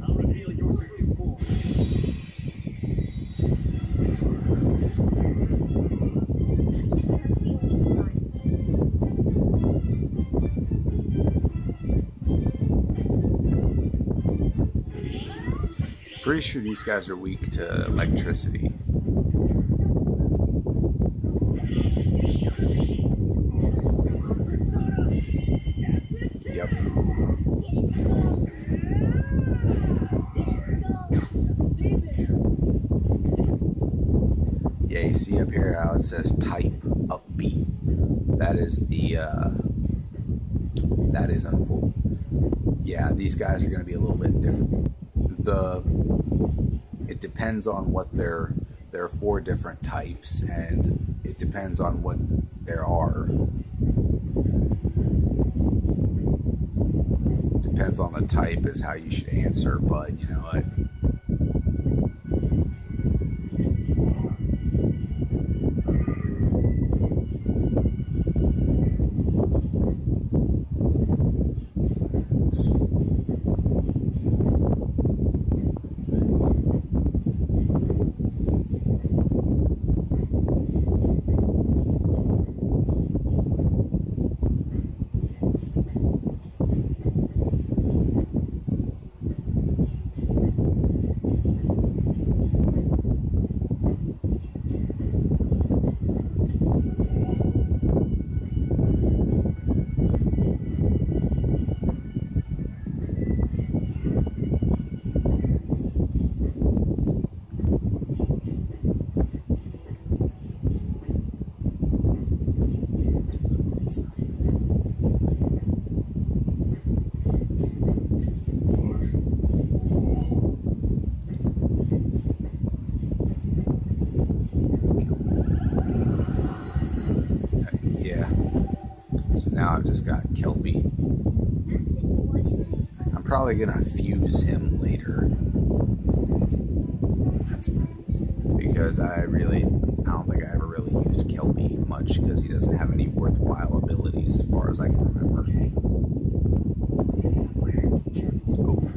I'll reveal your true form. pretty sure these guys are weak to electricity. Yep. Yeah, you see up here how it says type upbeat. That is that is unfold. Yeah, these guys are going to be a little bit different. It depends on what there are 4 different types, and it depends on what there are. Depends on the type is how you should answer, but you know what? Now I've just got Kelpie. I'm probably gonna fuse him later because I don't think I ever really used Kelpie much because he doesn't have any worthwhile abilities as far as I can remember. Oh,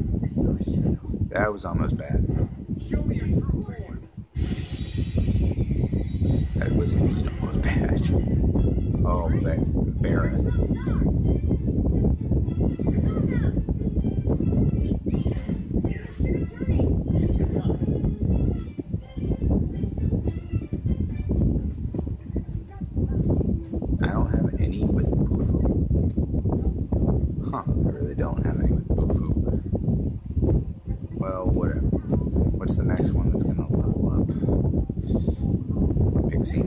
that was almost bad. Show me your true form. That was indeed almost bad. Oh, that Barrett. I don't have any with Bufu. Huh, I really don't have any with Bufu. Well, whatever. What's the next one that's gonna level up? Pixie.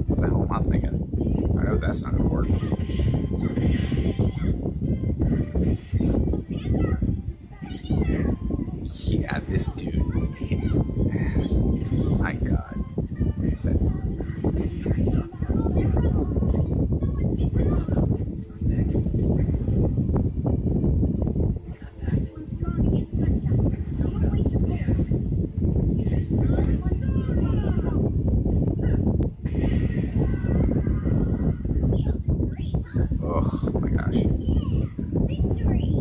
What the hell am I thinking? I know that's not Yeah, this dude. My God. Oh my gosh.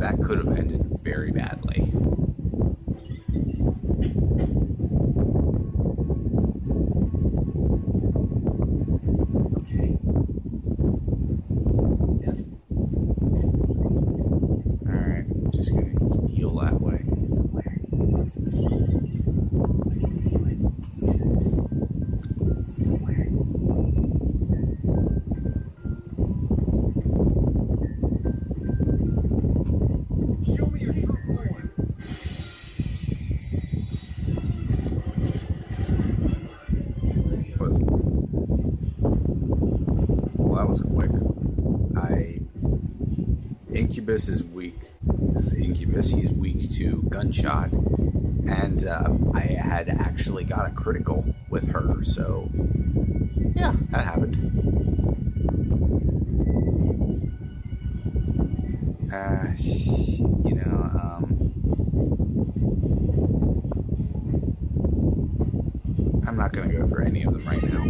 That could have ended very badly. Alright, just gonna heal that way. Show me your true form. Well, that was quick. Incubus is weak. Incubus, he's weak to gunshot, and I had actually got a critical with her, so yeah, that happened. You know, I'm not gonna go for any of them right now.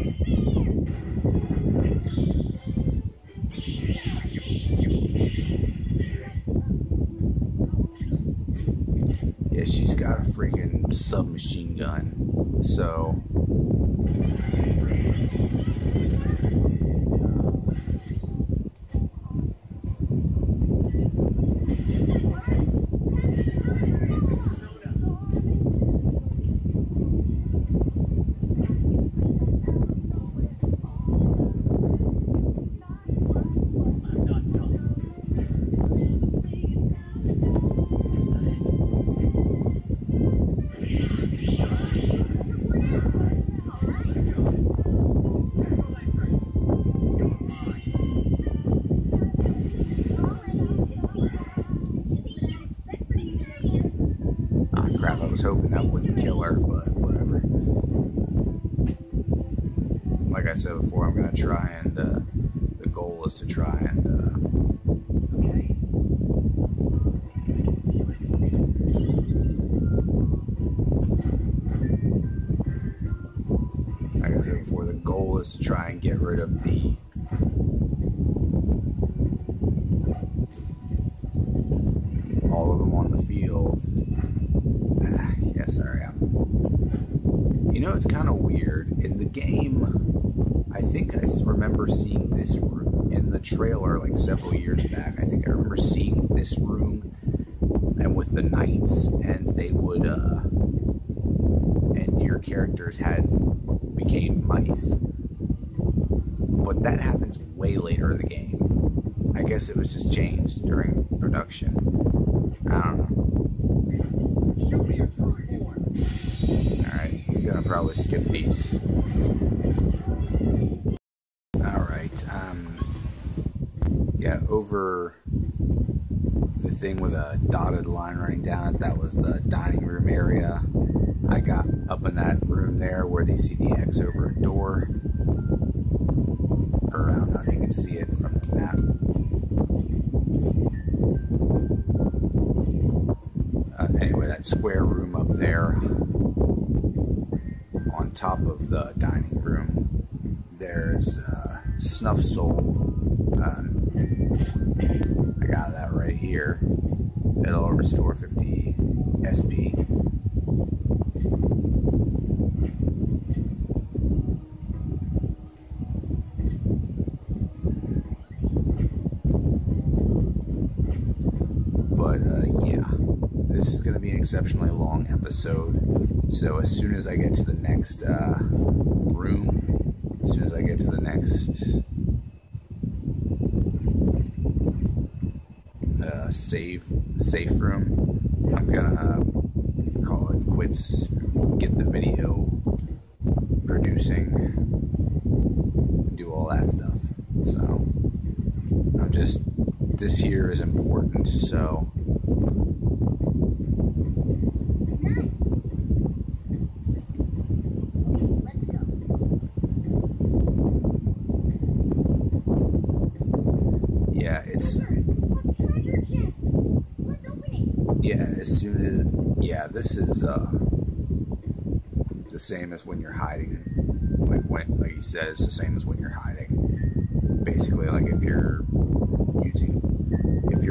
Yeah, she's got a freaking submachine gun, so crap, I was hoping that wouldn't kill her, but whatever. Like I said before, I'm going to try and, the goal is to try and, like I said before, the goal is to try and get rid of the all of them on the field. Yeah, sorry. You know, it's kind of weird. In the game, I think I remember seeing this room in the trailer like several years back. I think I remember seeing this room and with the knights, and they would, and your characters became mice. But that happens way later in the game. I guess it was just changed during production. I don't know. Show me your true form. Alright, I'm gonna probably skip these. Alright, yeah, over the thing with a dotted line running down it, that was the dining room area. I got up in that room there where you see the X over a door. Or I don't know if you can see it from the map. Anyway, that square room up there on top of the dining room, there's Snuff Soul. I got that right here. It'll restore 50 SP. But yeah, this is going to be an exceptionally long episode, so as soon as I get to the next room, as soon as I get to the next safe room, I'm gonna call it quits, get the video producing, do all that stuff. So this here is important, so soon as, yeah, this is the same as when you're hiding. Like he says, the same as when you're hiding. Basically, like if you're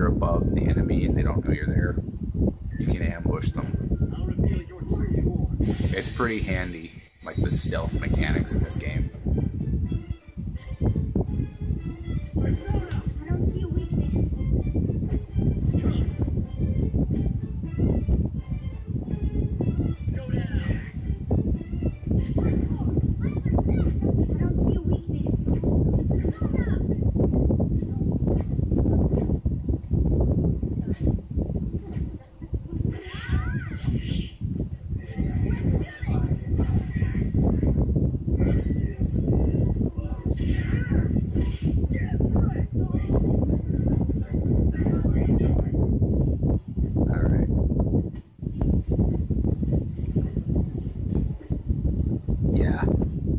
above the enemy and they don't know you're there, you can ambush them. I'll reveal your true form. It's pretty handy, like the stealth mechanics in this game. I don't see a weakness. Go down. I don't see a weakness. Alright. Yeah.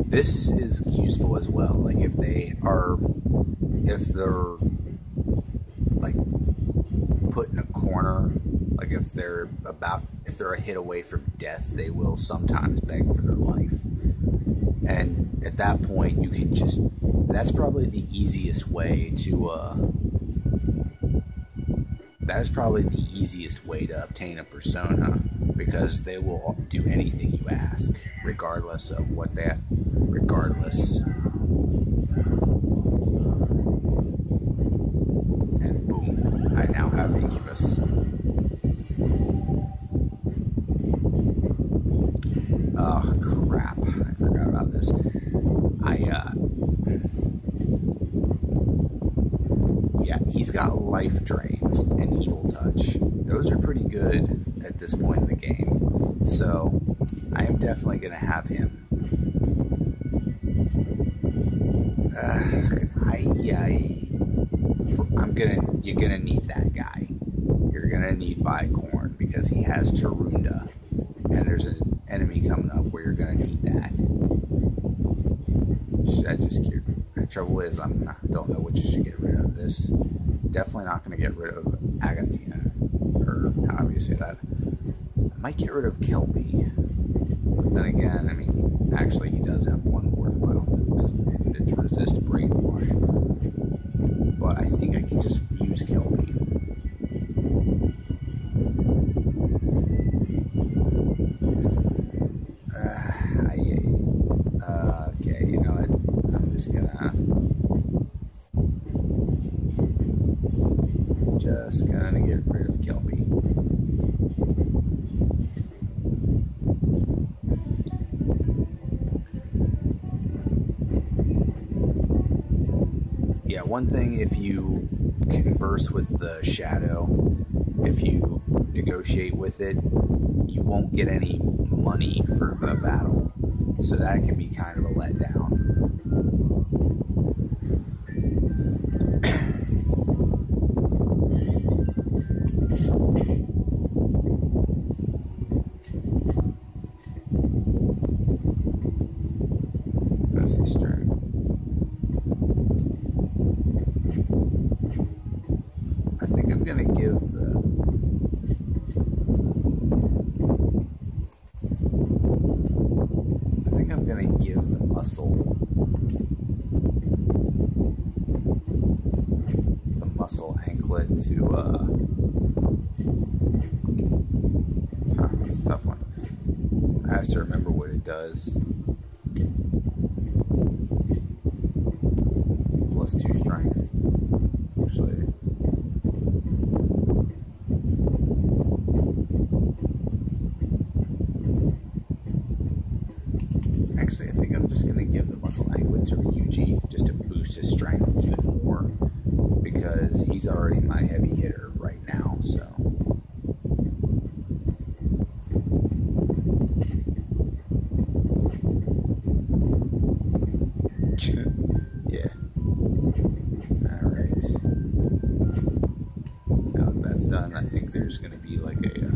This is useful as well. Like if they're like put in a corner, like if they're a hit away from death, they will sometimes beg for their life. And at that point you can just, that's probably the easiest way to obtain a persona, because they will do anything you ask, regardless of what that, and boom, I now have Incubus. Oh crap, I forgot about this. Yeah, he's got life drains and evil touch. Those are pretty good at this point in the game. So I am definitely going to have him. You're gonna need that guy. You're gonna need Bicorn because he has Tarunda, and there's an enemy coming up where you're gonna need that. Should I just get? The trouble is, don't know which I should get rid of. This definitely not gonna get rid of Agathia, or however you say that. I might get rid of Kelby, but then again, I mean, actually, he does have one worthwhile move, and it's resist brainwash. But I think I can just fuse Kelby. Okay, you know what? I'm just gonna get rid of Kelby. Yeah, one thing, if you converse with the shadow, if you negotiate with it, you won't get any money for the battle. So that can be kind of a letdown. That's his turn. I think I'm gonna give the muscle anklet to that's a tough one. I have to remember what it does. +2 strength. Actually, I think I'm just going to give the muscle anklet to Ryuji just to boost his strength even more, because he's already my heavy hitter right now, so. Yeah. Alright. Now that that's done, I think there's going to be like a...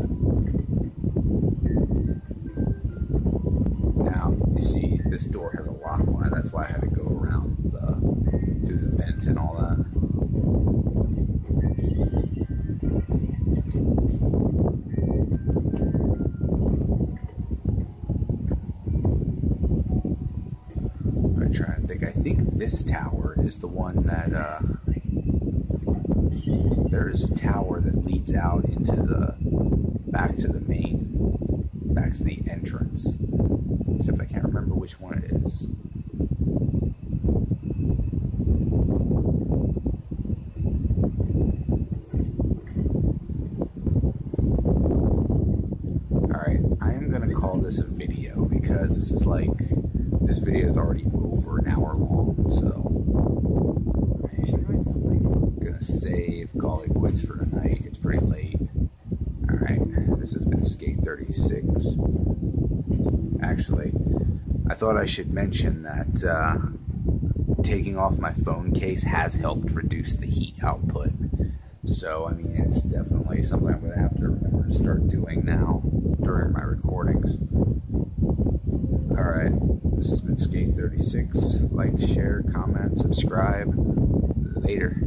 Now, you see, this door has a lock on it. That's why I had to go around through the vent and all that. this tower is the one that, there is a tower that leads out into the, back to the entrance. Except I can't remember which one it is. Alright, I am going to call this a video because this is like, this video is already over an hour long, so I'm going to save, call it quits for tonight. It's pretty late. Alright, this has been Skate 36. Actually, I thought I should mention that taking off my phone case has helped reduce the heat output. So, I mean, it's definitely something I'm going to have to remember to start doing now during my recordings. Alright, this has been Skate 36. Like, share, comment, subscribe. Later.